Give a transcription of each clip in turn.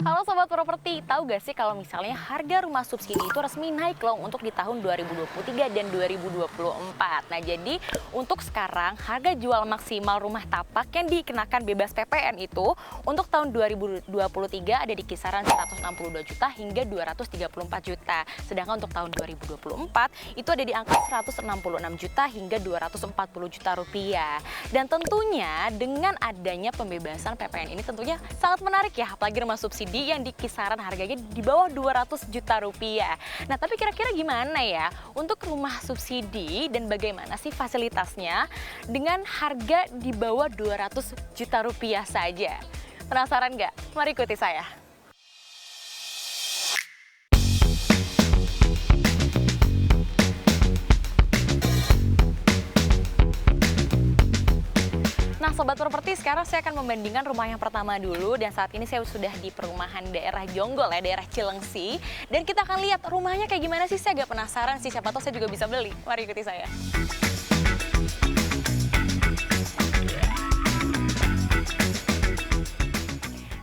Halo Sobat Properti, tahu gak sih kalau misalnya harga rumah subsidi itu resmi naik loh untuk di tahun 2023 dan 2024. Nah jadi untuk sekarang harga jual maksimal rumah tapak yang dikenakan bebas PPN itu untuk tahun 2023 ada di kisaran 162 juta hingga 234 juta. Sedangkan untuk tahun 2024 itu ada di angka 166 juta hingga 240 juta rupiah. Dan tentunya dengan adanya pembebasan PPN ini tentunya sangat menarik ya, apalagi rumah subsidi yang di kisaran harganya di bawah 200 juta rupiah. Nah, tapi kira-kira gimana ya untuk rumah subsidi dan bagaimana sih fasilitasnya dengan harga di bawah 200 juta rupiah saja? Penasaran nggak? Mari ikuti saya. Nah Sobat Properti, sekarang saya akan membandingkan rumah yang pertama dulu. Dan saat ini saya sudah di perumahan daerah Jonggol ya, daerah Cilengsi. Dan kita akan lihat rumahnya kayak gimana sih, saya agak penasaran sih, siapa tahu saya juga bisa beli. Mari ikuti saya.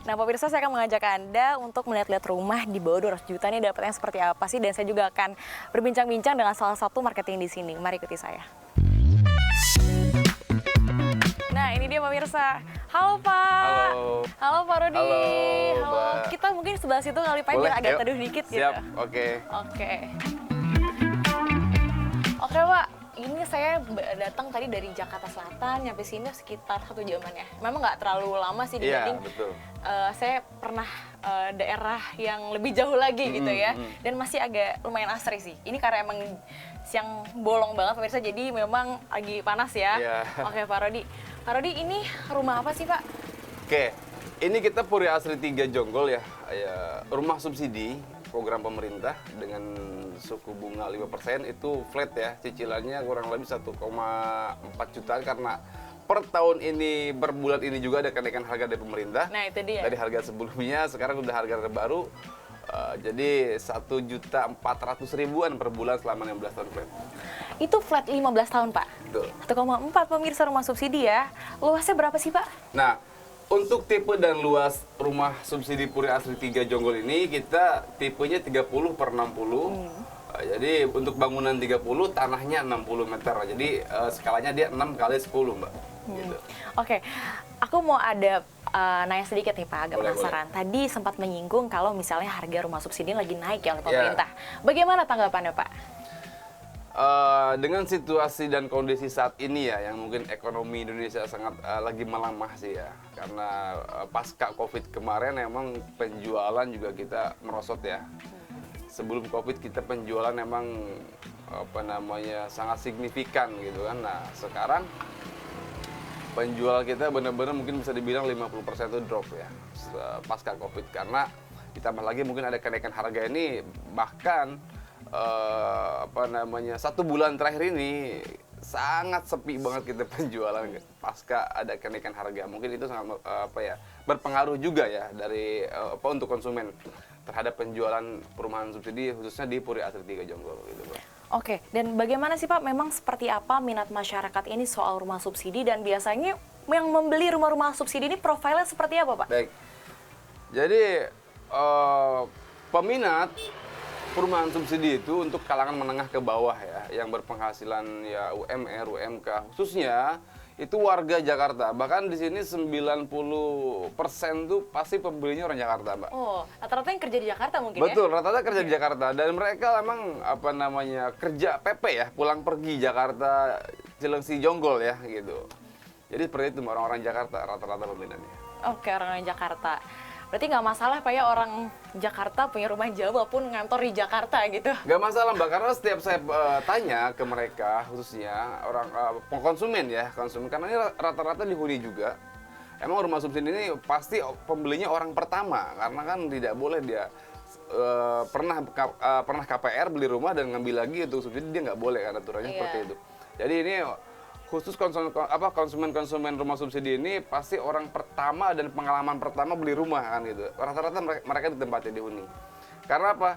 Nah pemirsa, saya akan mengajak Anda untuk melihat-lihat rumah di bawah 200 juta ini dapatnya seperti apa sih. Dan saya juga akan berbincang-bincang dengan salah satu marketing di sini. Mari ikuti saya. Nah ini dia pemirsa. Halo Pak. Halo. Halo Pak Rudi. Halo, Halo. Mbak. Kita mungkin sebelah situ kali Pak, Boleh, biar agak yuk. teduh dikit gitu. Siap, oke. Oke. Oke Pak, ini saya datang tadi dari Jakarta Selatan, nyampe sini sekitar 1 jaman ya. Memang nggak terlalu lama sih dibanding. Iya, betul. Saya pernah daerah yang lebih jauh lagi gitu ya. Dan masih agak lumayan asri sih. Ini karena emang siang bolong banget pemirsa, jadi memang lagi panas ya. Iya. Oke Pak Rodi. Pak Rodi, ini rumah apa sih Pak? Oke, ini kita Puri Asri 3 Jonggol ya. Rumah subsidi program pemerintah dengan suku bunga 5% itu flat ya. Cicilannya kurang lebih 1,4 jutaan karena per tahun ini, per bulan ini juga ada kenaikan harga dari pemerintah. Nah itu dia. Dari harga sebelumnya, sekarang udah harga terbaru. Jadi 1.400.000-an per bulan selama 16 tahun flat. Itu flat 15 tahun Pak? Betul. 1,4 pemirsa rumah subsidi ya. Luasnya berapa sih Pak? Nah, untuk tipe dan luas rumah subsidi Puri Asri 3 Jonggol ini kita tipenya 30 per 60. Jadi untuk bangunan 30, tanahnya 60 meter. Jadi skalanya dia 6 kali 10 Mbak. Gitu. Oke, aku mau ada nanya sedikit nih Pak, agak Boleh, penasaran. Tadi sempat menyinggung kalau misalnya harga rumah subsidi lagi naik ya oleh pemerintah. Bagaimana tanggapannya Pak? Dengan situasi dan kondisi saat ini ya, yang mungkin ekonomi Indonesia sangat lagi melamah sih ya, karena pasca COVID kemarin emang penjualan juga kita merosot ya. Sebelum COVID kita penjualan emang sangat signifikan gitu kan. Nah sekarang penjual kita benar-benar mungkin bisa dibilang 50% itu drop ya pasca COVID, karena ditambah lagi mungkin ada kenaikan harga ini, bahkan 1 bulan terakhir ini sangat sepi banget kita penjualan pasca ada kenaikan harga. Mungkin itu sangat berpengaruh juga ya dari untuk konsumen terhadap penjualan perumahan subsidi khususnya di Puri Asri 3 Jonggol gitu, Pak. Oke, dan bagaimana sih Pak, memang seperti apa minat masyarakat ini soal rumah subsidi, dan biasanya yang membeli rumah-rumah subsidi ini profilnya seperti apa Pak? Baik, jadi peminat perumahan subsidi itu untuk kalangan menengah ke bawah ya, yang berpenghasilan ya UMR, UMK, khususnya itu warga Jakarta. Bahkan di sini 90% tuh pasti pembelinya orang Jakarta, Mbak. Oh, rata-rata yang kerja di Jakarta mungkin Betul, ya? rata-rata kerja di Jakarta, dan mereka memang kerja PP ya, pulang pergi Jakarta, Cilengsi, Jonggol ya gitu. Jadi seperti itu orang-orang Jakarta rata-rata peminatnya. Oke, orang Jakarta. Berarti nggak masalah Pak ya orang Jakarta punya rumah jauh walaupun ngantor di Jakarta gitu? Gak masalah Mbak, karena setiap saya tanya ke mereka, khususnya orang konsumen ya, karena ini rata-rata dihuni juga. Emang rumah subsidi ini pasti pembelinya orang pertama, karena kan tidak boleh dia pernah KPR beli rumah dan ngambil lagi untuk subsidi, dia nggak boleh, karena aturannya seperti itu. Jadi ini khusus konsumen rumah subsidi ini pasti orang pertama dan pengalaman pertama beli rumah kan gitu. Rata-rata mereka ditempati dihuni. Karena apa?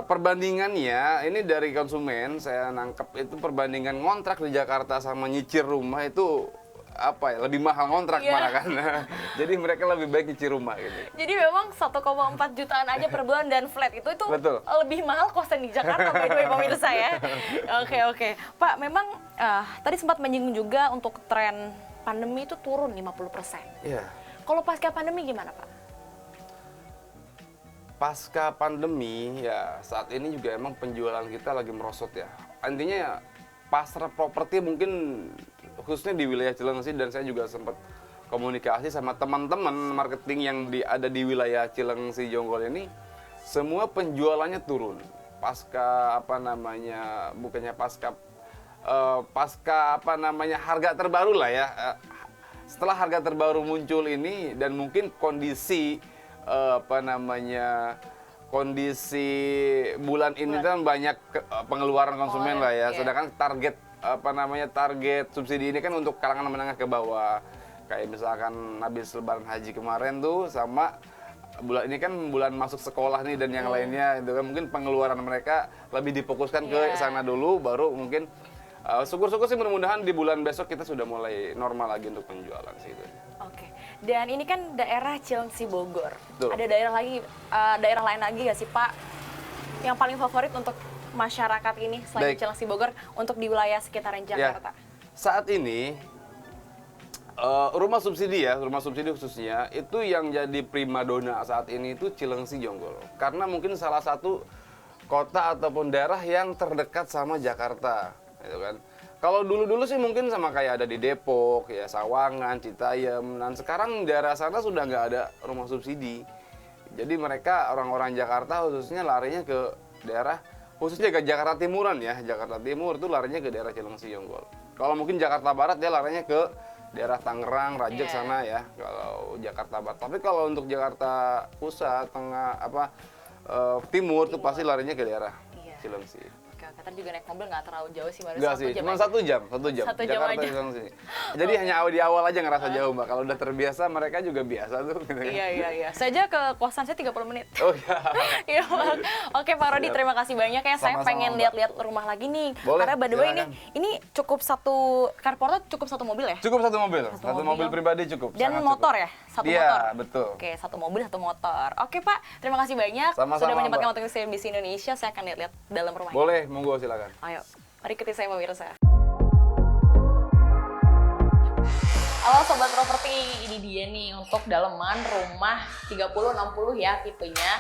Perbandingannya ini dari konsumen saya nangkep itu, perbandingan ngontrak di Jakarta sama nyicil rumah itu apa ya, lebih mahal ngontrak malah kan. Jadi mereka lebih baik nyicil rumah gitu. Jadi memang 1,4 jutaan aja per bulan dan flat itu Betul. lebih mahal kosan di Jakarta by the way pemirsa ya. Oke. Pak, memang tadi sempat menyinggung juga untuk tren pandemi itu turun 50%. Iya. Kalau pasca pandemi gimana, Pak? Pasca pandemi ya saat ini juga emang penjualan kita lagi merosot ya. Intinya ya pasar properti mungkin khususnya di wilayah Cilengsi, dan saya juga sempat komunikasi sama teman-teman marketing yang ada di wilayah Cilengsi Jonggol ini, semua penjualannya turun. Pasca apa namanya, bukannya pasca apa namanya, harga terbaru lah ya. Setelah harga terbaru muncul ini dan mungkin kondisi kondisi bulan ini kan banyak pengeluaran konsumen lah ya. Sedangkan target subsidi ini kan untuk kalangan menengah ke bawah. Kayak misalkan habis lebaran haji kemarin tuh, sama bulan ini kan bulan masuk sekolah nih dan yang lainnya, itu kan mungkin pengeluaran mereka lebih difokuskan ke sana dulu, baru mungkin syukur-syukur sih mudah-mudahan di bulan besok kita sudah mulai normal lagi untuk penjualan sih itu. Oke. Dan ini kan daerah Cilengsi Bogor. Betul. Ada daerah lain lagi nggak sih, Pak, yang paling favorit untuk masyarakat ini selain Cilengsi Bogor untuk di wilayah sekitaran Jakarta? Ya, saat ini rumah subsidi khususnya itu yang jadi primadona saat ini itu Cilengsi Jonggol. Karena mungkin salah satu kota ataupun daerah yang terdekat sama Jakarta, gitu kan. Kalau dulu-dulu sih mungkin sama kayak ada di Depok, ya Sawangan, Citayam, dan sekarang daerah sana sudah nggak ada rumah subsidi. Jadi mereka orang-orang Jakarta khususnya larinya ke daerah, khususnya ke Jakarta Timuran ya. Jakarta Timur itu larinya ke daerah Cilengsi Jonggol. Kalau mungkin Jakarta Barat dia larinya ke daerah Tangerang, Rajek sana ya. Kalau Jakarta Barat. Tapi kalau untuk Jakarta Pusat, Tengah, Timur itu pasti larinya ke daerah Cilengsi. Ntar juga naik mobil nggak terlalu jauh sih, baru Enggak 1 sih, jam cuma aja. 1 jam. Satu jam Jakarta aja. Cilengsi. Jadi hanya di awal aja ngerasa jauh, Mbak. Kalau udah terbiasa, mereka juga biasa tuh. Gitu kan. Iya. Saya aja ke kosan saya 30 menit. Oh iya. Iya, Bang. Oke, Pak Rodi, terima kasih banyak ya. Saya Sama-sama, pengen Mbak. lihat-lihat rumah lagi nih. Boleh, Karena by the way silakan. ini cukup carportnya cukup 1 mobil ya? Cukup 1 mobil. Satu mobil pribadi cukup. Dan sangat motor cukup. ya? 1 Iya, motor? betul. Oke, 1 mobil, 1 motor. Oke, Pak. Terima kasih banyak. Sama-sama, Sudah menyempatkan Mbak. waktu ke CNBC Indonesia. Saya akan lihat-lihat dalam rumah. Boleh, monggo silakan. Ayo, mari ikuti saya pemirsa. Halo Sobat Properti, ini dia nih untuk daleman rumah 3060 ya tipenya.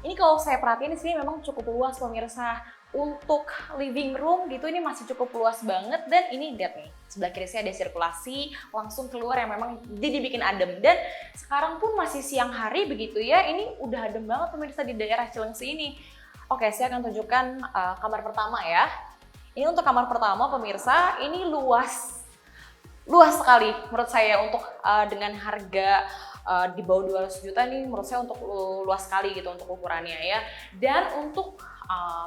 Ini kalau saya perhatiin di sini memang cukup luas pemirsa. Untuk living room gitu ini masih cukup luas banget, dan ini lihat nih sebelah kiri saya ada sirkulasi langsung keluar yang memang dibikin adem, dan sekarang pun masih siang hari begitu ya, ini udah adem banget pemirsa di daerah Cilengsi ini. Oke, saya akan tunjukkan kamar pertama ya. Ini untuk kamar pertama pemirsa, ini luas sekali menurut saya untuk dengan harga di bawah 200 juta nih, menurut saya untuk luas sekali gitu untuk ukurannya ya. Dan untuk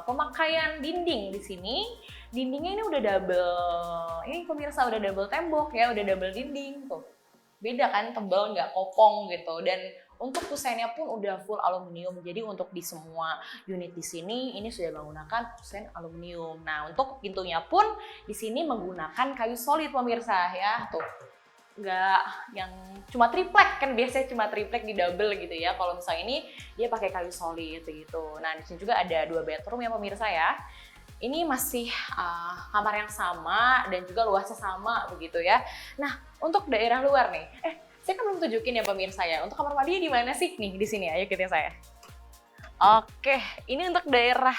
pemakaian dinding di sini, dindingnya ini udah double, ini pemirsa udah double tembok ya, udah double dinding tuh. Beda kan, tebal nggak kopong gitu. Dan untuk kusennya pun udah full aluminium. Jadi untuk di semua unit di sini ini sudah menggunakan kusen aluminium. Nah, untuk pintunya pun di sini menggunakan kayu solid pemirsa ya. Tuh. Nggak yang cuma triplek, kan biasanya cuma triplek di double gitu ya. Kalau misalnya ini dia pakai kayu solid gitu. Nah, di sini juga ada 2 bedroom ya pemirsa ya. Ini masih kamar yang sama dan juga luasnya sama begitu ya. Nah, untuk daerah luar nih, saya kan belum tunjukin ya pemirsa ya. Untuk kamar mandinya di mana sih? Nih di sini, ayo ikutin saya. Oke, ini untuk daerah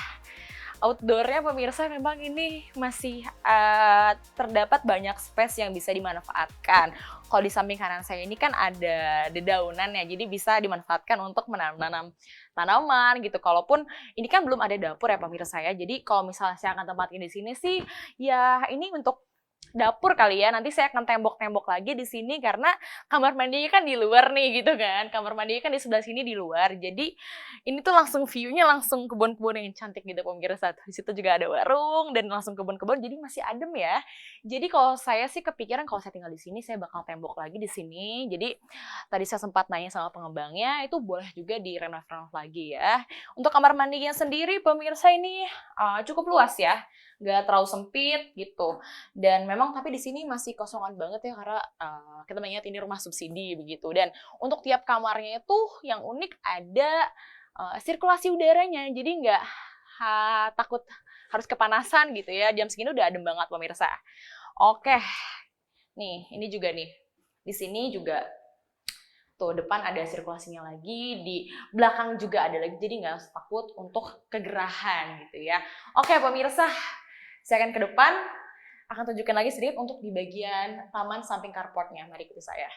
outdoornya pemirsa memang ini masih terdapat banyak space yang bisa dimanfaatkan. Kalau di samping kanan saya ini kan ada dedaunan ya, jadi bisa dimanfaatkan untuk menanam tanaman gitu. Kalaupun ini kan belum ada dapur ya pemirsa ya, jadi kalau misalnya saya akan tempatin di sini sih, ya ini untuk dapur kali ya. Nanti saya akan tembok-tembok lagi di sini karena kamar mandinya kan di luar nih gitu kan. Kamar mandinya kan di sebelah sini di luar. Jadi ini tuh langsung view-nya langsung kebun-kebun yang cantik gitu pemirsa. Di situ juga ada warung dan langsung kebun-kebun. Jadi masih adem ya. Jadi kalau saya sih kepikiran kalau saya tinggal di sini saya bakal tembok lagi di sini. Jadi tadi saya sempat nanya sama pengembangnya, itu boleh juga direnov-renov lagi ya. Untuk kamar mandinya sendiri pemirsa ini cukup luas ya. nggak terlalu sempit gitu. Dan memang tapi di sini masih kosongan banget ya karena kita mengingat ini rumah subsidi begitu. Dan untuk tiap kamarnya itu yang unik ada sirkulasi udaranya, jadi nggak takut harus kepanasan gitu ya. Jam segini udah adem banget pemirsa. Oke, nih ini juga nih di sini juga tuh depan ada sirkulasinya lagi, di belakang juga ada lagi, jadi nggak usah takut untuk kegerahan gitu ya. Oke pemirsa, saya akan ke depan, akan tunjukkan lagi sedikit untuk di bagian taman samping carportnya. Mari ikuti saya.